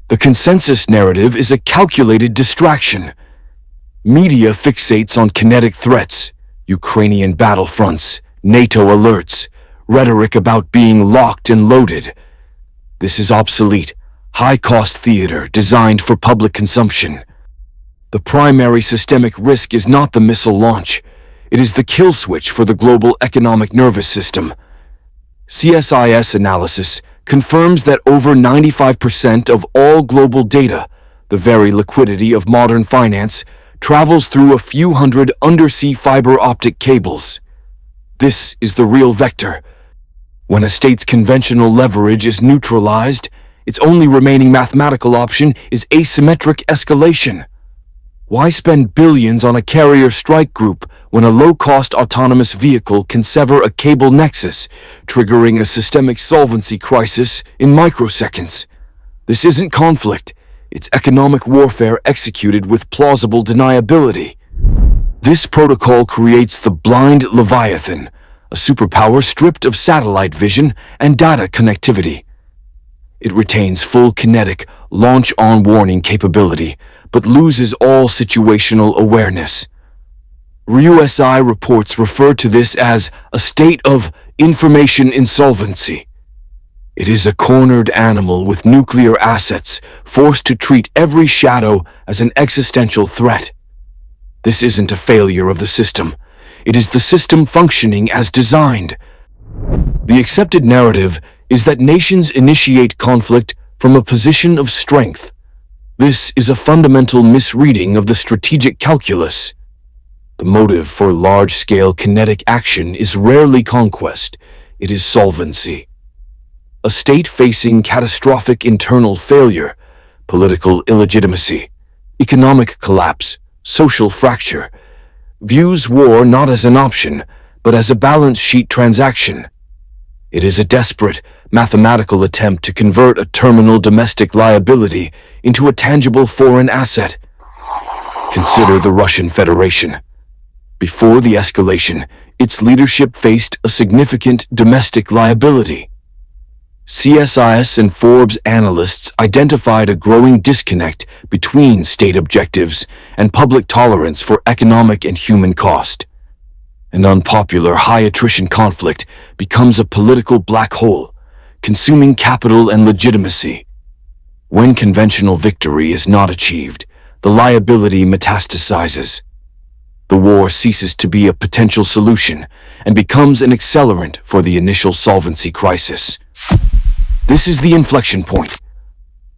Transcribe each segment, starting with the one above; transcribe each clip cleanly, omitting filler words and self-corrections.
The consensus narrative is a calculated distraction. Media fixates on kinetic threats, Ukrainian battlefronts, NATO alerts, rhetoric about being locked and loaded. This is obsolete, high-cost theater designed for public consumption. The primary systemic risk is not the missile launch. It is the kill switch for the global economic nervous system. CSIS analysis confirms that over 95% of all global data, the very liquidity of modern finance, travels through a few hundred undersea fiber optic cables. This is the real vector. When a state's conventional leverage is neutralized, its only remaining mathematical option is asymmetric escalation. Why spend billions on a carrier strike group when a low-cost autonomous vehicle can sever a cable nexus, triggering a systemic solvency crisis in microseconds? This isn't conflict. It's economic warfare executed with plausible deniability. This protocol creates the blind Leviathan, a superpower stripped of satellite vision and data connectivity. It retains full kinetic, launch-on warning capability, but loses all situational awareness. USI reports refer to this as a state of information insolvency. It is a cornered animal with nuclear assets, forced to treat every shadow as an existential threat. This isn't a failure of the system. It is the system functioning as designed. The accepted narrative is that nations initiate conflict from a position of strength. This is a fundamental misreading of the strategic calculus. The motive for large-scale kinetic action is rarely conquest, it is solvency. A state facing catastrophic internal failure, political illegitimacy, economic collapse, social fracture, views war not as an option, but as a balance sheet transaction. It is a desperate, mathematical attempt to convert a terminal domestic liability into a tangible foreign asset. Consider the Russian Federation. Before the escalation, its leadership faced a significant domestic liability. CSIS and Forbes analysts identified a growing disconnect between state objectives and public tolerance for economic and human cost. An unpopular high-attrition conflict becomes a political black hole, consuming capital and legitimacy. When conventional victory is not achieved, the liability metastasizes. The war ceases to be a potential solution and becomes an accelerant for the initial solvency crisis. This is the inflection point.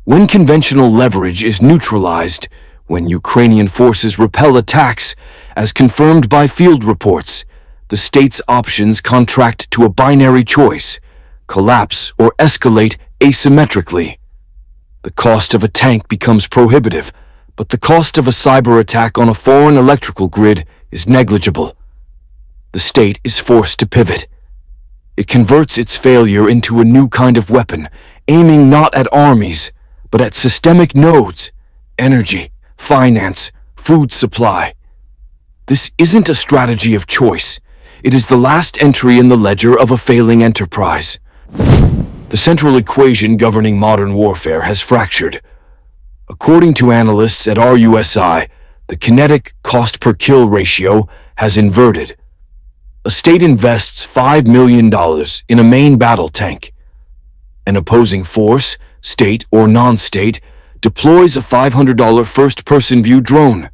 When conventional leverage is neutralized, when Ukrainian forces repel attacks, as confirmed by field reports, the state's options contract to a binary choice: collapse or escalate asymmetrically. The cost of a tank becomes prohibitive, but the cost of a cyber attack on a foreign electrical grid is negligible. The state is forced to pivot. It converts its failure into a new kind of weapon, aiming not at armies, but at systemic nodes: energy, finance, food supply. This isn't a strategy of choice. It is the last entry in the ledger of a failing enterprise. The central equation governing modern warfare has fractured. According to analysts at RUSI, the kinetic cost-per-kill ratio has inverted. A state invests $5 million in a main battle tank. An opposing force, state or non-state, deploys a $500 first-person view drone.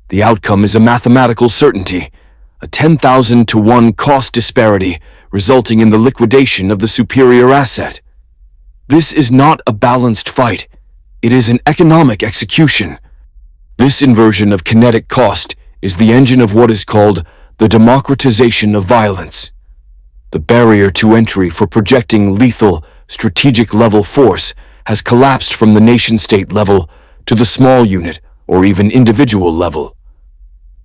The outcome is a mathematical certainty, a 10,000 to 1 cost disparity resulting in the liquidation of the superior asset. This is not a balanced fight. It is an economic execution. This inversion of kinetic cost is the engine of what is called the democratization of violence. The barrier to entry for projecting lethal, strategic-level force has collapsed from the nation-state level to the small unit or even individual level.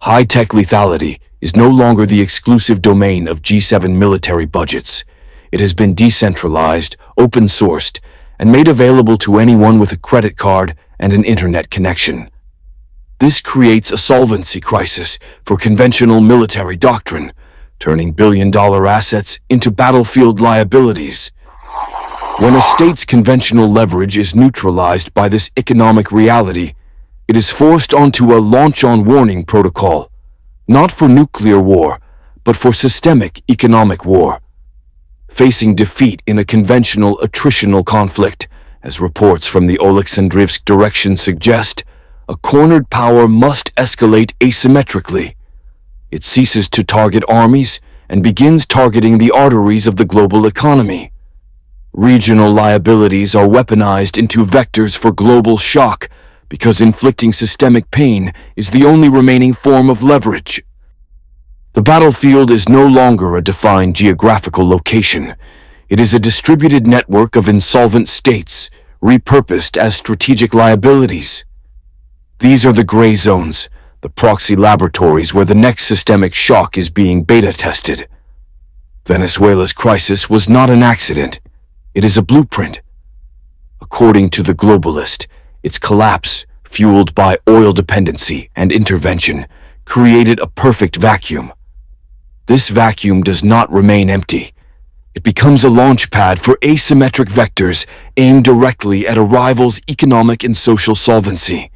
High-tech lethality is no longer the exclusive domain of G7 military budgets. It has been decentralized, open-sourced, and made available to anyone with a credit card and an internet connection. This creates a solvency crisis for conventional military doctrine, turning billion-dollar assets into battlefield liabilities. When a state's conventional leverage is neutralized by this economic reality, it is forced onto a launch-on-warning protocol, not for nuclear war, but for systemic economic war. Facing defeat in a conventional attritional conflict, as reports from the Oleksandrivsk direction suggest, a cornered power must escalate asymmetrically. It ceases to target armies and begins targeting the arteries of the global economy. Regional liabilities are weaponized into vectors for global shock because inflicting systemic pain is the only remaining form of leverage. The battlefield is no longer a defined geographical location. It is a distributed network of insolvent states, repurposed as strategic liabilities. These are the gray zones, the proxy laboratories where the next systemic shock is being beta tested. Venezuela's crisis was not an accident. It is a blueprint. According to the globalist, its collapse, fueled by oil dependency and intervention, created a perfect vacuum. This vacuum does not remain empty. It becomes a launch pad for asymmetric vectors aimed directly at a rival's economic and social solvency.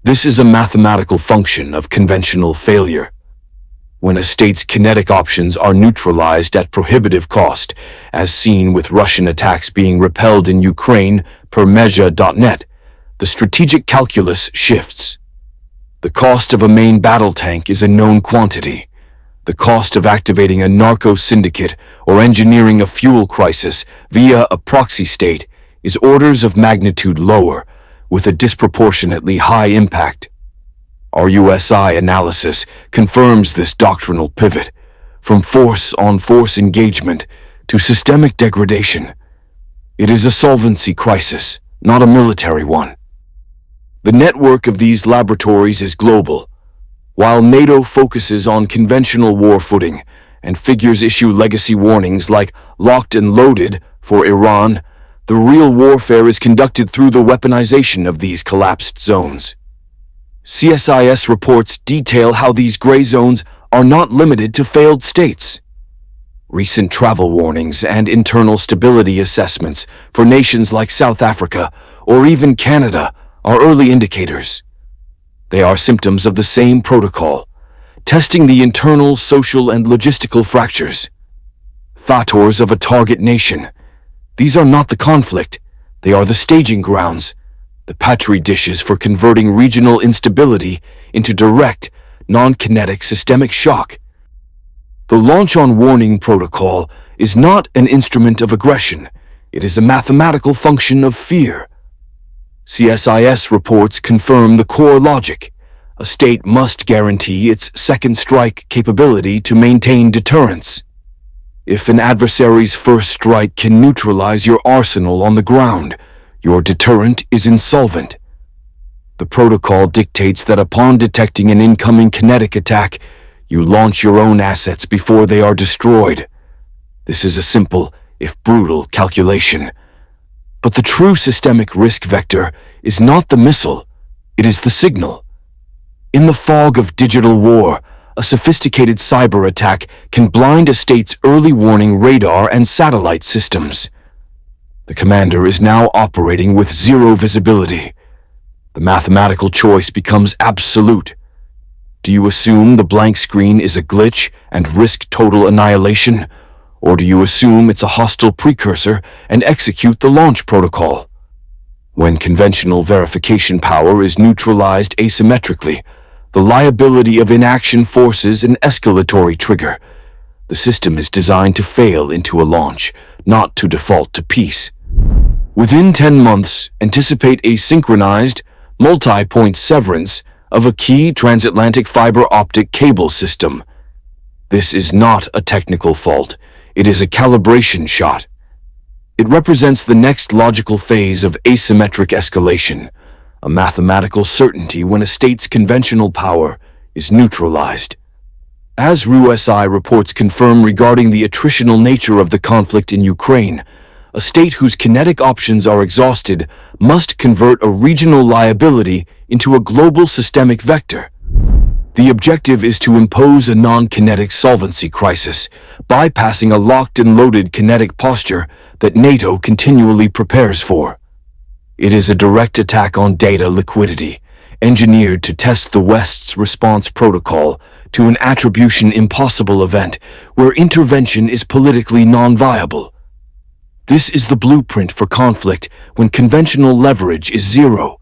This is a mathematical function of conventional failure. When a state's kinetic options are neutralized at prohibitive cost, as seen with Russian attacks being repelled in Ukraine per Measure.net, the strategic calculus shifts. The cost of a main battle tank is a known quantity. The cost of activating a narco syndicate or engineering a fuel crisis via a proxy state is orders of magnitude lower, with a disproportionately high impact. Our USI analysis confirms this doctrinal pivot, from force-on-force engagement to systemic degradation. It is a solvency crisis, not a military one. The network of these laboratories is global. While NATO focuses on conventional war footing and figures issue legacy warnings like locked and loaded for Iran, the real warfare is conducted through the weaponization of these collapsed zones. CSIS reports detail how these gray zones are not limited to failed states. Recent travel warnings and internal stability assessments for nations like South Africa or even Canada are early indicators. They are symptoms of the same protocol, testing the internal, social, and logistical fractures. Factors of a target nation. These are not the conflict, they are the staging grounds, the petri dishes for converting regional instability into direct, non-kinetic systemic shock. The launch-on-warning protocol is not an instrument of aggression, it is a mathematical function of fear. CSIS reports confirm the core logic. A state must guarantee its second strike capability to maintain deterrence. If an adversary's first strike can neutralize your arsenal on the ground, your deterrent is insolvent. The protocol dictates that upon detecting an incoming kinetic attack, you launch your own assets before they are destroyed. This is a simple, if brutal, calculation. But the true systemic risk vector is not the missile, it is the signal. In the fog of digital war, a sophisticated cyber attack can blind a state's early warning radar and satellite systems. The commander is now operating with zero visibility. The mathematical choice becomes absolute. Do you assume the blank screen is a glitch and risk total annihilation? Or do you assume it's a hostile precursor and execute the launch protocol? When conventional verification power is neutralized asymmetrically, the liability of inaction forces an escalatory trigger. The system is designed to fail into a launch, not to default to peace. Within 10 months, anticipate a synchronized, multi-point severance of a key transatlantic fiber optic cable system. This is not a technical fault. It is a calibration shot. It represents the next logical phase of asymmetric escalation, a mathematical certainty when a state's conventional power is neutralized. As RUSI reports confirm regarding the attritional nature of the conflict in Ukraine, a state whose kinetic options are exhausted must convert a regional liability into a global systemic vector. The objective is to impose a non-kinetic solvency crisis, bypassing a locked and loaded kinetic posture that NATO continually prepares for. It is a direct attack on data liquidity, engineered to test the West's response protocol to an attribution impossible event where intervention is politically non-viable. This is the blueprint for conflict when conventional leverage is zero.